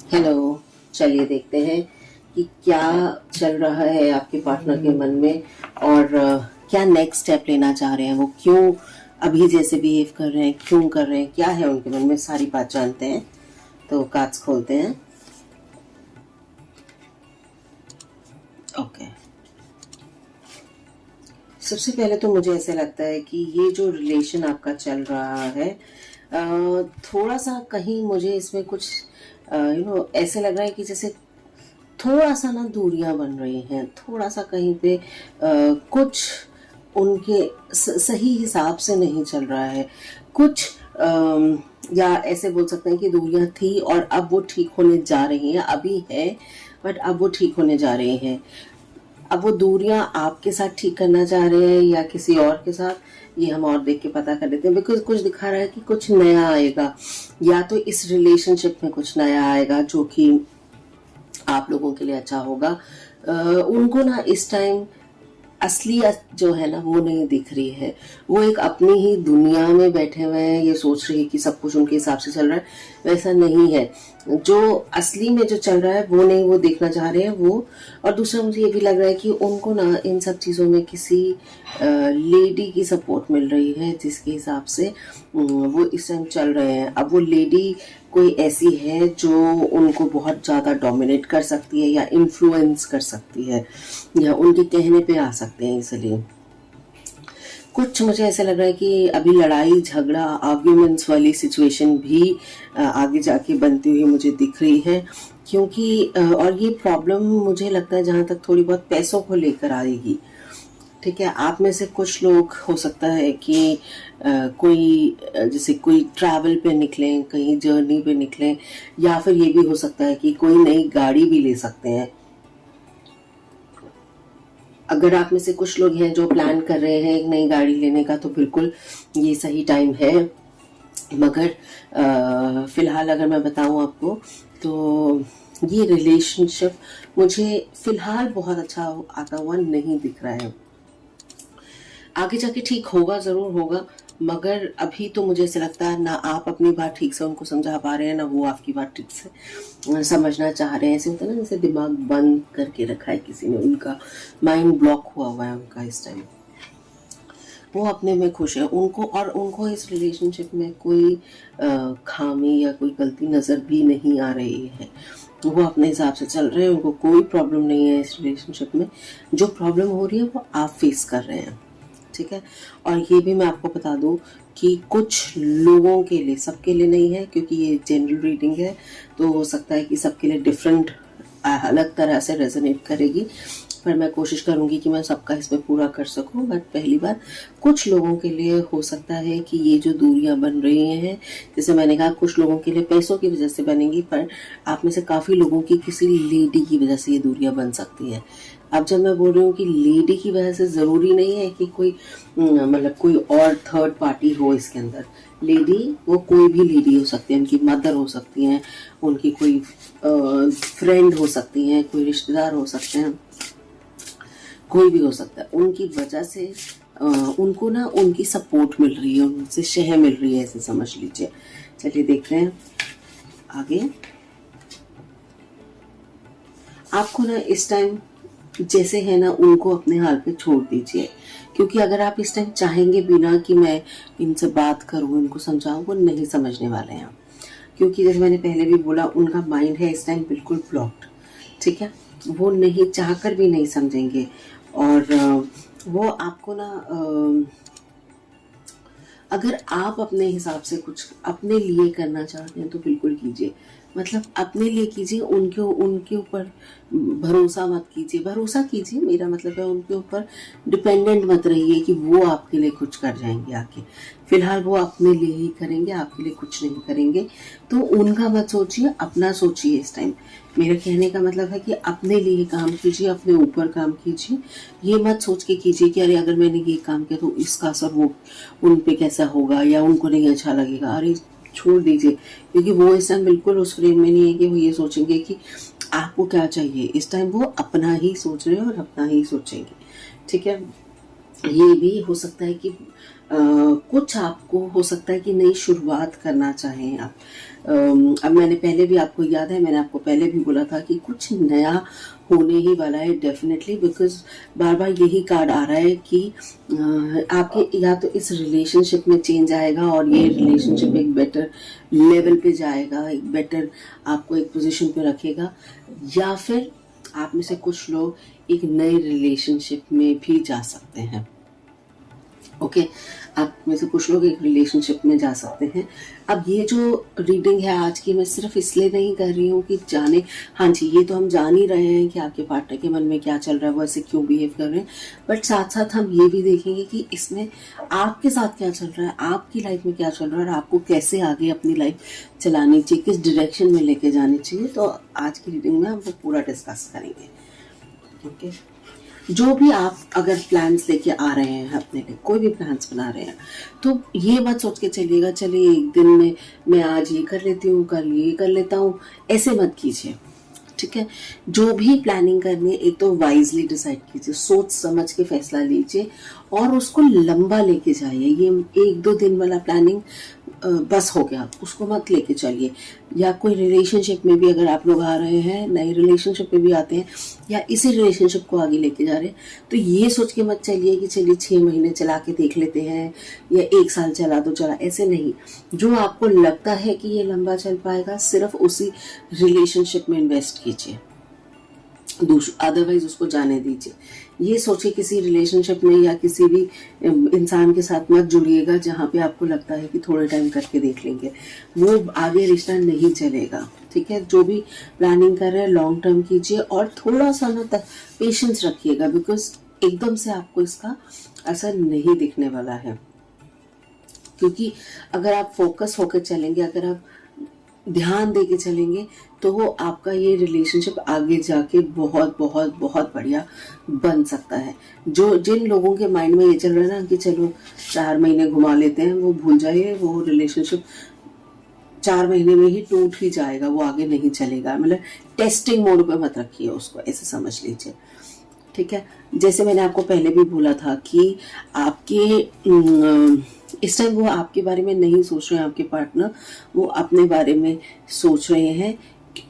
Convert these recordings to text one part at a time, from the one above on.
Hello. चलिए देखते हैं कि क्या चल रहा है आपके पार्टनर के मन में और क्या नेक्स्ट स्टेप लेना चाह रहे हैं, वो क्यों अभी जैसे बिहेव कर रहे हैं, क्यों कर रहे हैं, क्या है उनके मन में, सारी बात जानते हैं। तो कार्ड्स खोलते हैं। ओके, सबसे पहले तो मुझे ऐसा लगता है कि ये जो रिलेशन आपका चल रहा है थोड़ा सा कहीं मुझे इसमें कुछ ऐसे लग रहा है कि जैसे थोड़ा सा ना दूरियां बन रही हैं, थोड़ा सा कहीं पे कुछ उनके सही हिसाब से नहीं चल रहा है कुछ। या ऐसे बोल सकते हैं कि दूरियां थी और अब वो ठीक होने जा रही हैं, अभी है बट अब वो ठीक होने जा रही हैं। अब वो दूरियां आपके साथ ठीक करना चाह रहे हैं या किसी और के साथ, ये हम और देख के पता कर लेते हैं। बिकॉज कुछ दिखा रहा है कि कुछ नया आएगा, या तो इस रिलेशनशिप में कुछ नया आएगा जो कि आप लोगों के लिए अच्छा होगा। उनको ना इस टाइम असलियत जो है ना वो नहीं दिख रही है। वो एक अपनी ही दुनिया में बैठे हुए हैं, ये सोच रहे हैं कि सब कुछ उनके हिसाब से चल रहा है, वैसा नहीं है। जो असली में जो चल रहा है वो नहीं, वो देखना चाह रहे हैं वो। और दूसरा मुझे ये भी लग रहा है कि उनको ना इन सब चीज़ों में किसी लेडी की सपोर्ट मिल रही है, जिसके हिसाब से वो इस टाइम चल रहे हैं। अब वो लेडी कोई ऐसी है जो उनको बहुत ज़्यादा डोमिनेट कर सकती है या इन्फ्लुएंस कर सकती है या उनके कहने पे आ सकते हैं। इसलिए कुछ मुझे ऐसा लग रहा है कि अभी लड़ाई झगड़ा आर्ग्यूमेंट्स वाली सिचुएशन भी आगे जाके बनती हुई मुझे दिख रही है। क्योंकि और ये प्रॉब्लम मुझे लगता है जहाँ तक थोड़ी बहुत पैसों को लेकर आएगी। ठीक है, आप में से कुछ लोग हो सकता है कि कोई जैसे कोई ट्रैवल पे निकलें, कहीं जर्नी पे निकलें, या फिर ये भी हो सकता है कि कोई नई गाड़ी भी ले सकते हैं। अगर आप में से कुछ लोग हैं जो प्लान कर रहे हैं एक नई गाड़ी लेने का, तो बिल्कुल ये सही टाइम है। मगर फिलहाल अगर मैं बताऊं आपको, तो ये रिलेशनशिप मुझे फिलहाल बहुत अच्छा आता हुआ नहीं दिख रहा है। आगे जाके ठीक होगा, जरूर होगा, मगर अभी तो मुझे ऐसा लगता है ना आप अपनी बात ठीक से उनको समझा पा रहे हैं, ना वो आपकी बात ठीक से समझना चाह रहे हैं। ऐसे होता है ना, जैसे दिमाग बंद करके रखा है किसी ने, उनका माइंड ब्लॉक हुआ है उनका इस टाइम। वो अपने में खुश है, उनको इस रिलेशनशिप में कोई खामी या कोई गलती नज़र भी नहीं आ रही है। वो अपने हिसाब से चल रहे हैं, उनको कोई प्रॉब्लम नहीं है इस रिलेशनशिप में। जो प्रॉब्लम हो रही है वो आप फेस कर रहे हैं। ठीक है, और ये भी मैं आपको बता दूं कि कुछ लोगों के लिए, सबके लिए नहीं है, क्योंकि ये जनरल रीडिंग है, तो हो सकता है कि सबके लिए डिफरेंट अलग तरह से रेजोनेट करेगी। पर मैं कोशिश करूंगी कि मैं सबका इसमें पूरा कर सकूं। बट पहली बार कुछ लोगों के लिए हो सकता है कि ये जो दूरियां बन रही हैं, जैसे मैंने कहा, कुछ लोगों के लिए पैसों की वजह से बनेंगी, पर आप में से काफ़ी लोगों की किसी लेडी की वजह से ये दूरियां बन सकती हैं। अब जब मैं बोल रही हूँ कि लेडी की वजह से, ज़रूरी नहीं है कि कोई मतलब कोई और थर्ड पार्टी हो इसके अंदर। लेडी वो कोई भी लेडी हो सकती है, उनकी मदर हो सकती हैं, उनकी कोई फ्रेंड हो सकती हैं, कोई रिश्तेदार हो सकते हैं, कोई भी हो सकता है। उनकी वजह से उनको ना उनकी सपोर्ट मिल रही है, उनसे शह मिल रही है, ऐसे समझ लीजिए। चलिए देख रहे हैं आगे। आपको ना इस टाइम जैसे है ना, उनको अपने हाल पे छोड़ दीजिए। क्योंकि अगर आप इस टाइम चाहेंगे बिना कि मैं इनसे बात करूं, इनको समझाऊं, वो नहीं समझने वाले हैं। क्योंकि जैसे मैंने पहले भी बोला, उनका माइंड है इस टाइम बिल्कुल ब्लॉक्ड। ठीक है, वो नहीं चाहकर भी नहीं समझेंगे। और वो आपको ना अगर आप अपने हिसाब से कुछ अपने लिए करना चाहते हैं तो बिल्कुल कीजिए। मतलब अपने लिए कीजिए, उनके ऊपर भरोसा मत कीजिए। भरोसा कीजिए, मेरा मतलब है उनके ऊपर डिपेंडेंट मत रहिए कि वो आपके लिए कुछ कर जाएंगे आके। फिलहाल वो अपने लिए ही करेंगे, आपके लिए कुछ नहीं करेंगे। तो उनका मत सोचिए, अपना सोचिए इस टाइम। मेरे कहने का मतलब है कि अपने लिए काम कीजिए, अपने ऊपर काम कीजिए। ये मत सोच के कीजिए कि अरे अगर मैंने ये काम किया तो इसका असर वो उन पे कैसा होगा या उनको नहीं अच्छा लगेगा। अरे छोड़ दीजिए, क्योंकि वो इस टाइम बिल्कुल उस फ्रेम में नहीं है कि वो ये सोचेंगे कि आपको क्या चाहिए। इस टाइम वो अपना ही सोच रहे हैं और अपना ही सोचेंगे। ठीक है, ये भी हो सकता है कि कुछ आपको हो सकता है कि नई शुरुआत करना चाहें आप। अब मैंने पहले भी, आपको याद है मैंने आपको पहले भी बोला था कि कुछ नया होने ही वाला है डेफिनेटली, बिकॉज बार बार यही कार्ड आ रहा है कि आपके या तो इस रिलेशनशिप में चेंज आएगा और ये रिलेशनशिप एक बेटर लेवल पे जाएगा, एक बेटर आपको एक पोजीशन पे रखेगा, या फिर आप में से कुछ लोग एक नए रिलेशनशिप में भी जा सकते हैं। ओके, आप में से कुछ लोग एक रिलेशनशिप में जा सकते हैं। अब ये जो रीडिंग है आज की, मैं सिर्फ इसलिए नहीं कर रही हूँ कि जाने, हाँ जी ये तो हम जान ही रहे हैं कि आपके पार्टनर के मन में क्या चल रहा है, वो ऐसे क्यों बिहेव कर रहे हैं, बट साथ साथ हम ये भी देखेंगे कि इसमें आपके साथ क्या चल रहा है, आपकी लाइफ में क्या चल रहा है और आपको कैसे आगे अपनी लाइफ चलानी चाहिए, किस डायरेक्शन में लेके जानी चाहिए। तो आज की रीडिंग में हम वो पूरा डिस्कस करेंगे। ओके, जो भी आप अगर प्लान्स लेके आ रहे हैं अपने लिए, कोई भी प्लान्स बना रहे हैं, तो ये मत सोच के चलिएगा चलिए एक दिन में मैं आज ये कर लेती हूँ, कल ये कर लेता हूँ, ऐसे मत कीजिए। ठीक है, जो भी प्लानिंग करनी है एक तो वाइजली डिसाइड कीजिए, सोच समझ के फैसला लीजिए और उसको लंबा लेके जाइए। ये 1-2 दिन वाला प्लानिंग बस हो गया, उसको मत लेके चलिए। या कोई रिलेशनशिप में भी अगर आप लोग आ रहे हैं, नए रिलेशनशिप में भी आते हैं या इसी रिलेशनशिप को आगे लेके जा रहे हैं, तो ये सोच के मत चलिए कि चलिए 6 महीने चला के देख लेते हैं या 1 साल चला तो चला, ऐसे नहीं। जो आपको लगता है कि ये लंबा चल पाएगा, सिर्फ उसी रिलेशनशिप में इन्वेस्ट कीजिए, अदरवाइज उसको जाने दीजिए। ये सोचिए किसी रिलेशनशिप में या किसी भी इंसान के साथ मत जुड़िएगा जहाँ पे आपको लगता है कि थोड़े टाइम करके देख लेंगे, वो आगे रिश्ता नहीं चलेगा। ठीक है, जो भी प्लानिंग कर रहे हैं लॉन्ग टर्म कीजिए और थोड़ा सा ना पेशेंस रखिएगा, बिकॉज एकदम से आपको इसका असर नहीं दिखने वाला है। क्योंकि अगर आप फोकस होकर चलेंगे, अगर आप ध्यान दे के चलेंगे, तो वो आपका ये रिलेशनशिप आगे जाके बहुत बहुत बहुत बढ़िया बन सकता है। जो जिन लोगों के माइंड में ये चल रहा है ना कि चलो 4 महीने घुमा लेते हैं, वो भूल जाइए, वो रिलेशनशिप 4 महीने में ही टूट ही जाएगा, वो आगे नहीं चलेगा। मतलब टेस्टिंग मोड पे मत रखिए उसको, ऐसे समझ लीजिए। ठीक है, जैसे मैंने आपको पहले भी बोला था कि आपके इस टाइम वो आपके बारे में नहीं सोच रहे हैं, आपके पार्टनर वो अपने बारे में सोच रहे हैं।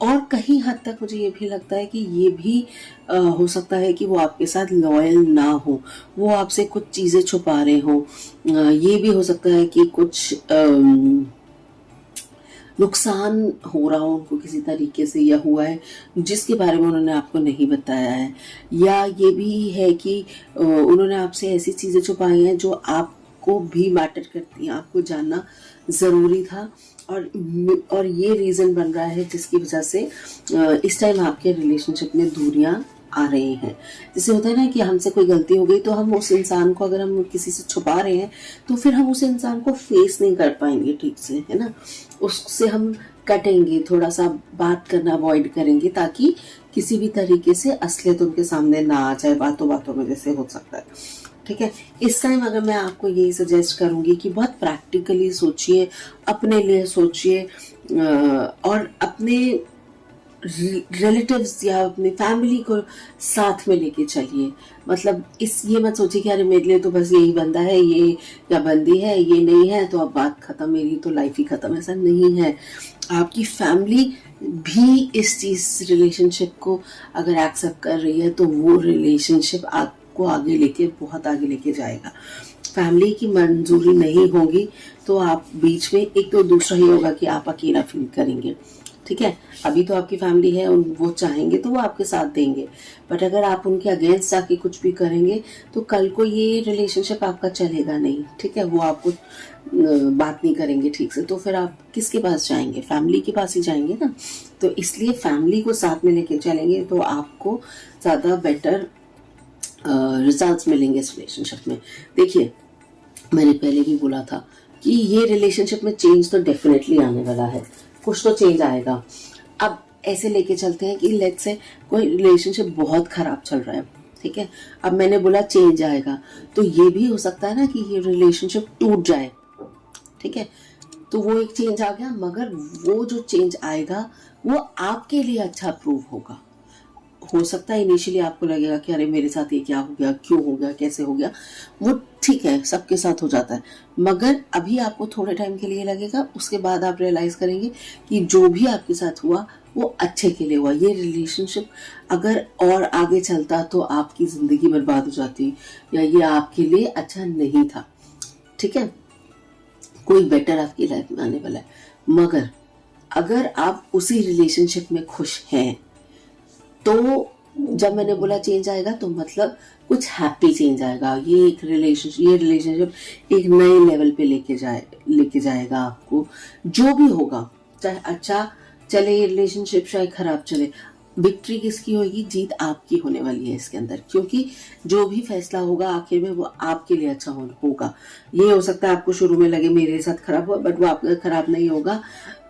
और कहीं हद तक मुझे ये भी लगता है कि ये भी हो सकता है कि वो आपके साथ लॉयल ना हो, वो आपसे कुछ चीज़ें छुपा रहे हो। ये भी हो सकता है कि कुछ नुकसान हो रहा हो उनको किसी तरीके से, या हुआ है जिसके बारे में उन्होंने आपको नहीं बताया है, या ये भी है कि उन्होंने आपसे ऐसी चीज़ें छुपाई हैं जो आपको भी मैटर करती हैं, आपको जानना ज़रूरी था। और ये रीज़न बन रहा है जिसकी वजह से इस टाइम आपके रिलेशनशिप में दूरियां आ रही हैं। जैसे होता है ना कि हमसे कोई गलती हो गई तो हम उस इंसान को, अगर हम किसी से छुपा रहे हैं तो फिर हम उस इंसान को फेस नहीं कर पाएंगे ठीक से, है ना, उससे हम कटेंगे, थोड़ा सा बात करना अवॉइड करेंगे ताकि किसी भी तरीके से असलियत उनके सामने ना आ जाए, बातों बातों में जैसे हो सकता है। ठीक है, इस टाइम अगर मैं आपको यही सजेस्ट करूंगी कि बहुत प्रैक्टिकली सोचिए, अपने लिए सोचिए और अपने रिलेटिव्स या अपनी फैमिली को साथ में लेके चलिए। मतलब ये मत सोचिए कि अरे मेरे लिए तो बस यही बंदा है, ये या बंदी है, ये नहीं है तो अब बात खत्म, मेरी तो लाइफ ही खत्म। ऐसा नहीं है, आपकी फैमिली भी इस चीज रिलेशनशिप को अगर एक्सेप्ट कर रही है तो वो रिलेशनशिप आपको आगे लेके, बहुत आगे लेके जाएगा। फैमिली की मंजूरी नहीं होगी तो आप बीच में, एक तो दूसरा ही होगा कि आप अकेला फील करेंगे। ठीक है, अभी तो आपकी फैमिली है, वो चाहेंगे तो वो आपके साथ देंगे, बट अगर आप उनके अगेंस्ट आके कुछ भी करेंगे तो कल को ये रिलेशनशिप आपका चलेगा नहीं। ठीक है, वो आपको बात नहीं करेंगे ठीक से, तो फिर आप किसके पास जाएंगे? फैमिली के पास ही जाएंगे ना। तो इसलिए फैमिली को साथ में लेके चलेंगे तो आपको ज़्यादा बेटर रिजल्ट्स मिलेंगे इस रिलेशनशिप में। देखिए, मैंने पहले भी बोला था कि ये रिलेशनशिप में चेंज तो डेफिनेटली आने वाला है, कुछ तो चेंज आएगा। अब ऐसे लेके चलते हैं कि लेट्स से कोई रिलेशनशिप बहुत खराब चल रहा है, ठीक है, अब मैंने बोला चेंज आएगा, तो ये भी हो सकता है ना कि ये रिलेशनशिप टूट जाए। ठीक है, तो वो एक चेंज आ गया, मगर वो जो चेंज आएगा वो आपके लिए अच्छा प्रूव होगा। हो सकता है इनिशियली आपको लगेगा कि अरे मेरे साथ ये क्या हो गया, क्यों हो गया, कैसे हो गया, वो ठीक है, सबके साथ हो जाता है। मगर अभी आपको थोड़े टाइम के लिए लगेगा, उसके बाद आप रियलाइज करेंगे कि जो भी आपके साथ हुआ वो अच्छे के लिए हुआ। ये रिलेशनशिप अगर और आगे चलता तो आपकी जिंदगी बर्बाद हो जाती, या ये आपके लिए अच्छा नहीं था। ठीक है, कोई बेटर आपकी लाइफ में आने वाला है। मगर अगर आप उसी रिलेशनशिप में खुश हैं, तो जब मैंने बोला चेंज आएगा तो मतलब कुछ हैप्पी चेंज आएगा। ये रिलेशनशिप एक नए लेवल पे लेके जाएगा आपको। जो भी होगा, चाहे अच्छा चले ये रिलेशनशिप, चाहे खराब चले, विक्ट्री किसकी होगी, जीत आपकी होने वाली है इसके अंदर। क्योंकि जो भी फैसला होगा आखिर में वो आपके लिए अच्छा होगा। ये हो सकता है आपको शुरू में लगे मेरे साथ खराब हुआ, बट वो आपका खराब नहीं होगा।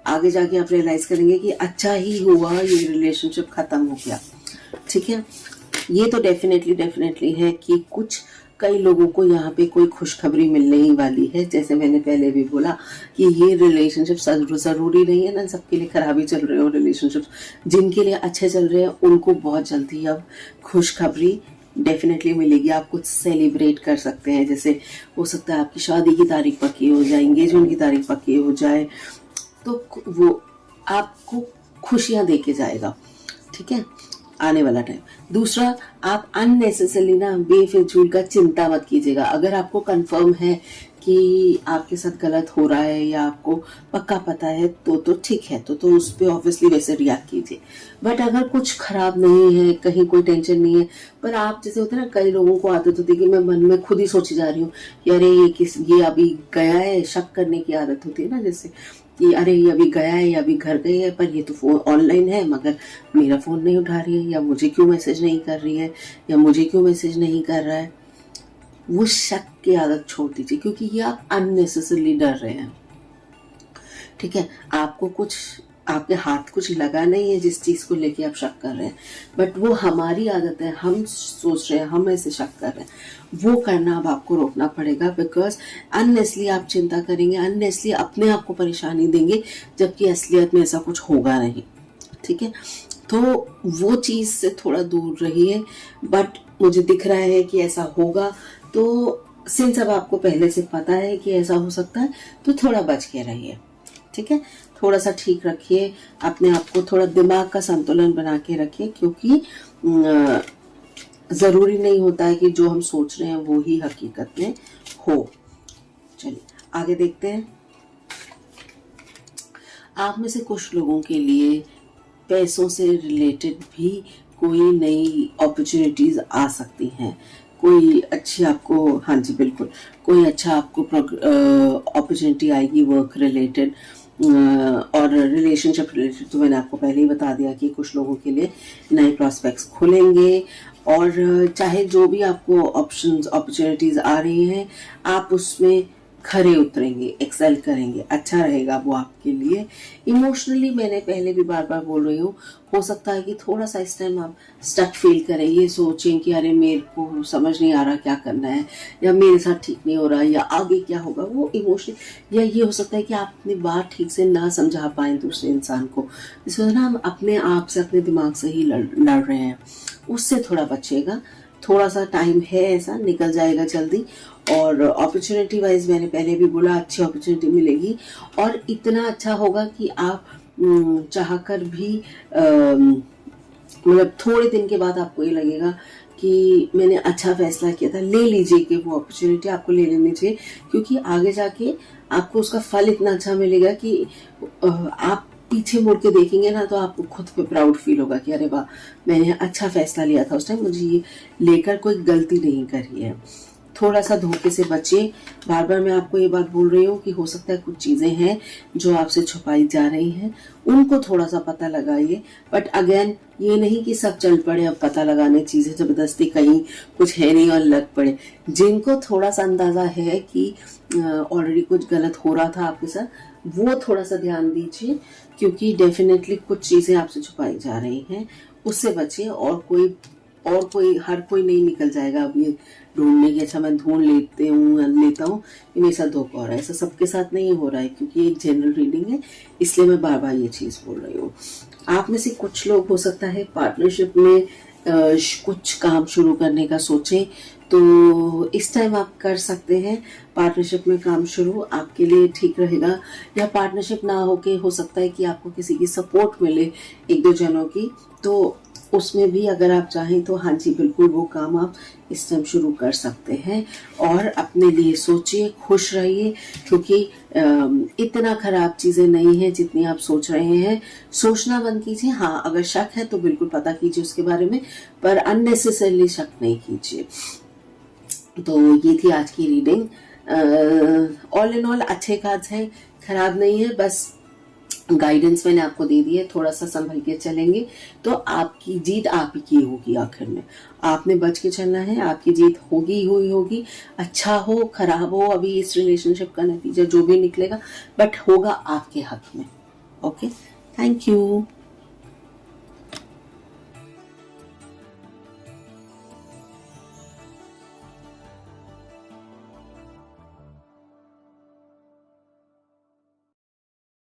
आगे जाके आप रियलाइज करेंगे कि अच्छा ही हुआ, ये रिलेशनशिप खत्म हो गया। ठीक है, ये तो डेफिनेटली है कि कई लोगों को यहाँ पे कोई खुशखबरी मिलने ही वाली है। जैसे मैंने पहले भी बोला कि ये रिलेशनशिप जरूरी नहीं है ना सबके लिए खराब ही चल रहे हो रिलेशनशिप। जिनके लिए अच्छे चल रहे हैं उनको बहुत जल्दी अब खुशखबरी डेफिनेटली मिलेगी। आप कुछ सेलिब्रेट कर सकते हैं, जैसे हो सकता है आपकी शादी की तारीख पक्की हो जाए, एंगेजमेंट की तारीख पक्की हो जाए, तो वो आपको खुशियां दे के जाएगा। ठीक है, आने वाला टाइम। दूसरा, आप अननेसेसरली ना बेफिजूल का चिंता मत कीजिएगा। अगर आपको कंफर्म है कि आपके साथ गलत हो रहा है या आपको पक्का पता है तो ठीक है, तो उस पर ऑब्वियसली वैसे रिएक्ट कीजिए। बट अगर कुछ खराब नहीं है, कहीं कोई टेंशन नहीं है, पर आप जैसे होते हैं ना, कई लोगों को आदत होती है कि मैं मन में खुद ही सोची जा रही हूँ कि अरे ये अभी गया है, शक करने की आदत होती है ना, जैसे कि अरे ये अभी गया है या अभी घर गई है, पर ये तो फोन ऑनलाइन है मगर मेरा फोन नहीं उठा रही है, या मुझे क्यों मैसेज नहीं कर रही है, या मुझे क्यों मैसेज नहीं कर रहा है। वो शक की आदत छोड़ दीजिए, क्योंकि ये आप अननेसेसरली डर रहे हैं। ठीक है, आपके हाथ कुछ लगा नहीं है जिस चीज को लेके आप शक कर रहे हैं, बट वो हमारी आदत है, हम सोच रहे हैं, हम ऐसे शक कर रहे हैं। वो करना अब आपको रोकना पड़ेगा, बिकॉज अननेसली आप चिंता करेंगे, अननेसली अपने आप को परेशानी देंगे, जबकि असलियत में ऐसा कुछ होगा नहीं। ठीक है, तो वो चीज से थोड़ा दूर रहिए। बट मुझे दिख रहा है कि ऐसा होगा, तो सिंस अब आपको पहले से पता है कि ऐसा हो सकता है, तो थोड़ा बच के रहिए। ठीक है, थोड़ा सा ठीक रखिए अपने आप को, थोड़ा दिमाग का संतुलन बना के रखिए, क्योंकि जरूरी नहीं होता है कि जो हम सोच रहे हैं वो ही हकीकत में हो। चलिए आगे देखते हैं। आप में से कुछ लोगों के लिए पैसों से रिलेटेड भी कोई नई अपॉर्चुनिटीज आ सकती हैं। कोई अच्छी आपको, हाँ जी बिल्कुल, कोई अच्छा आपको अपॉर्चुनिटी आएगी वर्क रिलेटेड और रिलेशनशिप रिलेटेड। तो मैंने आपको पहले ही बता दिया कि कुछ लोगों के लिए नए प्रॉस्पेक्ट्स खुलेंगे, और चाहे जो भी आपको ऑप्शंस अपॉर्चुनिटीज आ रही हैं, आप उसमें खरे उतरेंगे, एक्सेल करेंगे, अच्छा रहेगा वो आपके लिए। इमोशनली मैंने पहले भी बार बार बोल रही हूँ, हो सकता है कि थोड़ा सा इस टाइम आप स्टक फील करें, ये सोचें कि अरे मेरे को समझ नहीं आ रहा क्या करना है, या मेरे साथ ठीक नहीं हो रहा, या आगे क्या होगा, वो इमोशनल। या ये हो सकता है कि आप अपनी बात ठीक से ना समझा पाए दूसरे इंसान को, इस वजह ना हम अपने आप से, अपने दिमाग से ही लड़ रहे हैं। उससे थोड़ा बचिएगा, थोड़ा सा टाइम है, ऐसा निकल जाएगा जल्दी। और अपॉर्चुनिटी वाइज मैंने पहले भी बोला, अच्छी अपॉर्चुनिटी मिलेगी, और इतना अच्छा होगा कि आप चाहकर भी मतलब थोड़े दिन के बाद आपको ये लगेगा कि मैंने अच्छा फैसला किया था। ले लीजिए कि वो अपॉर्चुनिटी आपको ले लेनी चाहिए, क्योंकि आगे जाके आपको उसका फल इतना अच्छा मिलेगा कि आप पीछे मुड़ के देखेंगे ना, तो आपको खुद पे प्राउड फील होगा कि अरे वाह, मैंने अच्छा फैसला लिया था उस टाइम, मुझे ये लेकर कोई गलती नहीं करी है। थोड़ा सा धोखे से बचिए। बार बार मैं आपको ये बात बोल रही हूँ कि हो सकता है कुछ चीजें हैं जो आपसे छुपाई जा रही हैं, उनको थोड़ा सा पता लगाइए। बट अगेन ये नहीं कि सब चल पड़े अब पता लगाने, चीजें जबरदस्ती कहीं कुछ है नहीं और लग पड़े। जिनको थोड़ा सा अंदाजा है कि ऑलरेडी कुछ गलत हो रहा था आपके साथ, वो थोड़ा सा ध्यान दीजिए, क्योंकि डेफिनेटली कुछ चीजें आपसे छुपाई जा रही हैं, उससे बचिए। और कोई हर कोई नहीं निकल जाएगा अब ये ढूंढने की, अच्छा मैं ढूंढ लेता हूँ कि मेरे साथ धोखा हो रहा है। ऐसा सबके साथ नहीं हो रहा है, क्योंकि एक जनरल रीडिंग है, इसलिए मैं बार बार ये चीज बोल रही हूँ। आप में से कुछ लोग हो सकता है पार्टनरशिप में कुछ काम शुरू करने का सोचें तो इस टाइम आप कर सकते हैं। पार्टनरशिप में काम शुरू आपके लिए ठीक रहेगा, या पार्टनरशिप ना होके हो सकता है कि आपको किसी की सपोर्ट मिले, एक दो जनों की, तो उसमें भी अगर आप चाहें तो हाँ जी बिल्कुल वो काम आप इस टाइम शुरू कर सकते हैं। और अपने लिए सोचिए, खुश रहिए, क्योंकि इतना खराब चीजें नहीं है जितनी आप सोच रहे हैं। सोचना बंद कीजिए, हाँ अगर शक है तो बिल्कुल पता कीजिए उसके बारे में, पर अननेसेसरली शक नहीं कीजिए। तो ये थी आज की रीडिंग। ऑल इन ऑल अच्छे कार्ड्स हैं, खराब नहीं है, बस गाइडेंस मैंने आपको दे दी है, थोड़ा सा संभल के चलेंगे तो आपकी जीत आप ही की होगी। आखिर में आपने बच के चलना है, आपकी जीत होगी हुई होगी। अच्छा हो खराब हो, अभी इस रिलेशनशिप का नतीजा जो भी निकलेगा, बट होगा आपके हक में। Okay, thank you.